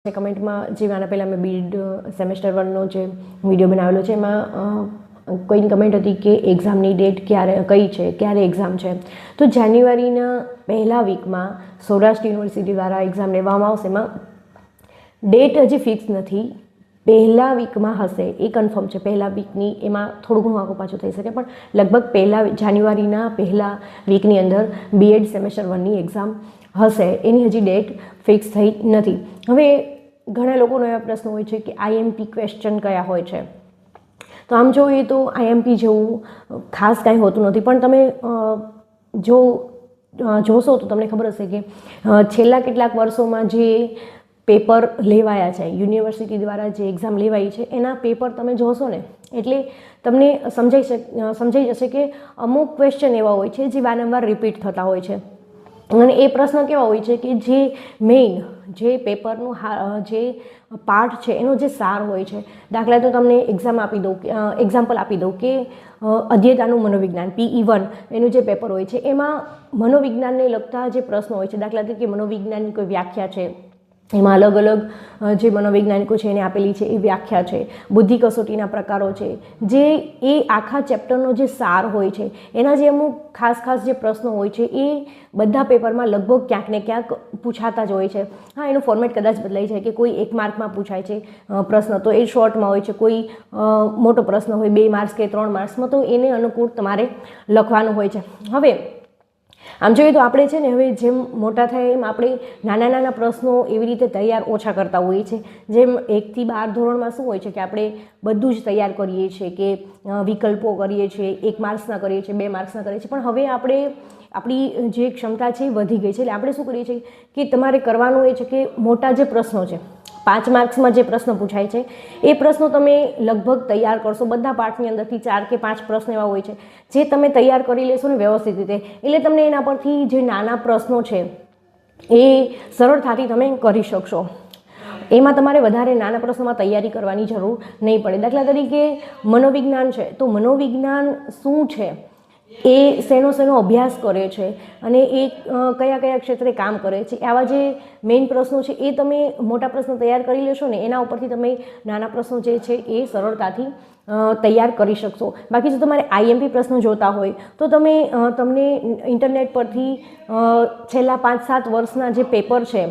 કમેન્ટમાં જે આના પહેલાં મેં બીડ સેમેસ્ટર 1નો જે વિડીયો બનાવેલો છે એમાં કોઈની કમેન્ટ હતી કે એક્ઝામની ડેટ કઈ છે, ક્યારે એક્ઝામ છે. તો જાન્યુઆરીના પહેલા વીકમાં સૌરાષ્ટ્ર યુનિવર્સિટી દ્વારા એક્ઝામ લેવામાં આવશે. એમાં ડેટ હજી ફિક્સ નથી, પહેલા વીકમાં હશે એ કન્ફર્મ છે. પહેલા વીકની એમાં થોડું ઘણું આગળ પાછું થઈ શકે, પણ લગભગ જાન્યુઆરીના પહેલા વીકની અંદર બીએડ સેમેસ્ટર 1ની એક્ઝામ હશે. એની હજી ડેટ ફિક્સ થઈ નથી. હવે ઘણા લોકોનો એવા પ્રશ્ન હોય છે કે આઈએમપી ક્વેશ્ચન કયા હોય છે. તો આમ જોઈએ તો આઈએમપી જેવું ખાસ કાંઈ હોતું નથી, પણ તમે જોશો તો તમને ખબર હશે કે છેલ્લા કેટલાક વર્ષોમાં જે પેપર લેવાયા છે, યુનિવર્સિટી દ્વારા જે એક્ઝામ લેવાઈ છે એના પેપર તમે જોશો ને એટલે તમને સમજાઈ જશે કે અમુક ક્વેશ્ચન એવા હોય છે જે વારંવાર રિપીટ થતા હોય છે. અને એ પ્રશ્ન કેવા હોય છે કે જે મેઇન જે પેપરનું જે પાર્ટ છે એનો જે સાર હોય છે. દાખલા તો તમને એક્ઝામ્પલ આપી દઉં કે અધ્યયતાનું મનોવિજ્ઞાન PE1 એનું જે પેપર હોય છે એમાં મનોવિજ્ઞાનને લગતા જે પ્રશ્નો હોય છે, દાખલા તરીકે મનોવિજ્ઞાનની કોઈ વ્યાખ્યા છે, એમાં અલગ અલગ જે મનોવૈજ્ઞાનિકો છે એને આપેલી છે એ વ્યાખ્યા છે, બુદ્ધિ કસોટીના પ્રકારો છે, જે એ આખા ચેપ્ટરનો જે સાર હોય છે એના જે અમુક ખાસ જે પ્રશ્નો હોય છે એ બધા પેપરમાં લગભગ ક્યાંક ને ક્યાંક પૂછાતા જ હોય છે. હા, એનું ફોર્મેટ કદાચ બદલાઈ જાય કે કોઈ 1 માર્કમાં પૂછાય છે પ્રશ્ન તો એ શોર્ટમાં હોય છે, કોઈ મોટો પ્રશ્ન હોય 2 માર્ક્સ કે 3 માર્ક્સમાં તો એને અનુકૂળ તમારે લખવાનું હોય છે. હવે આમ જોઈએ તો આપણે છે ને હવે જેમ મોટા થાય એમ આપણે નાના પ્રશ્નો એવી રીતે તૈયાર ઓછા કરતા હોઈએ છીએ. જેમ 1 થી 12 ધોરણમાં શું હોય છે કે આપણે બધું જ તૈયાર કરીએ છીએ, કે વિકલ્પો કરીએ છીએ, 1 માર્ક્સના કરીએ છીએ, 2 માર્ક્સના કરીએ છીએ, પણ હવે આપણી જે ક્ષમતા છે એ વધી ગઈ છે. એટલે આપણે શું કરીએ છીએ કે તમારે કરવાનું એ છે કે મોટા જે પ્રશ્નો છે, 5 માર્ક્સમાં જે પ્રશ્ન પૂછાય છે એ પ્રશ્નો તમે લગભગ તૈયાર કરશો. બધા પાઠની અંદરથી 4 કે 5 પ્રશ્ન એવા હોય છે જે તમે તૈયાર કરી લેશો ને વ્યવસ્થિત રીતે, એટલે તમને એના પરથી જે નાના પ્રશ્નો છે એ સરળતાથી તમે કરી શકશો. એમાં તમારે વધારે નાના પ્રશ્નોમાં તૈયારી કરવાની જરૂર નહીં પડે. દાખલા તરીકે મનોવિજ્ઞાન છે તો મનોવિજ્ઞાન શું છે, એ શેનો અભ્યાસ કરે છે અને એ કયા ક્ષેત્રે કામ કરે છે, આવા જે મેઇન પ્રશ્નો છે એ તમે મોટા પ્રશ્નો તૈયાર કરી લેશો ને એના ઉપરથી તમે નાના પ્રશ્નો જે છે એ સરળતાથી તૈયાર કરી શકશો. બાકી જો તમારે આઈએમપી પ્રશ્નો જોતા હોય તો તમને ઇન્ટરનેટ પરથી છેલ્લા 5-7 વર્ષના જે પેપર છે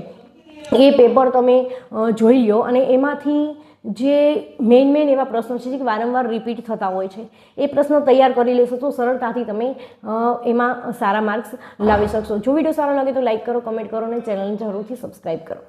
એ પેપર તમે જોઈ લો અને એમાંથી જે મેઇન એવા પ્રશ્નો છે જે વારંવાર રિપીટ થતા હોય છે એ પ્રશ્નો તૈયાર કરી લેશો તો સરળતાથી તમે એમાં સારા માર્ક્સ લાવી શકશો. જો વિડીયો સારો લાગે તો લાઈક કરો, કમેન્ટ કરો અને ચેનલને જરૂરથી સબસ્ક્રાઈબ કરો.